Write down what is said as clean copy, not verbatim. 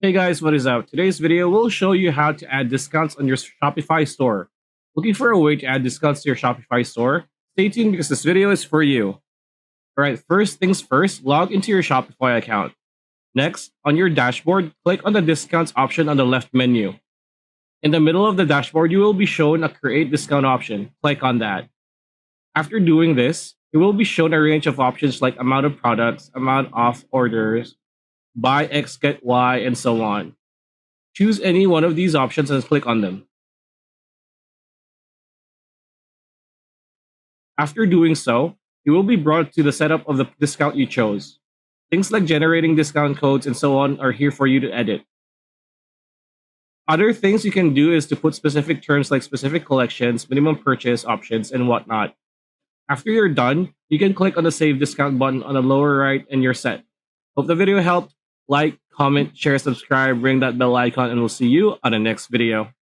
Hey guys, what is up? Today's video will show you how to add discounts on your Shopify store. Looking for a way to add discounts to your Shopify store? Stay tuned because this video is for you. Alright, first things first, log into your Shopify account. Next, on your dashboard, click on the discounts option on the left menu. In the middle of the dashboard, you will be shown a create discount option. Click on that. After doing this, you will be shown a range of options like amount of products, amount off orders, buy X, get Y, and so on. Choose any one of these options and click on them. After doing so, you will be brought to the setup of the discount you chose. Things like generating discount codes and so on are here for you to edit. Other things you can do is to put specific terms like specific collections, minimum purchase options, and whatnot. After you're done, you can click on the Save Discount button on the lower right and you're set. Hope the video helped. Like, comment, share, subscribe, ring that bell icon, and we'll see you on the next video.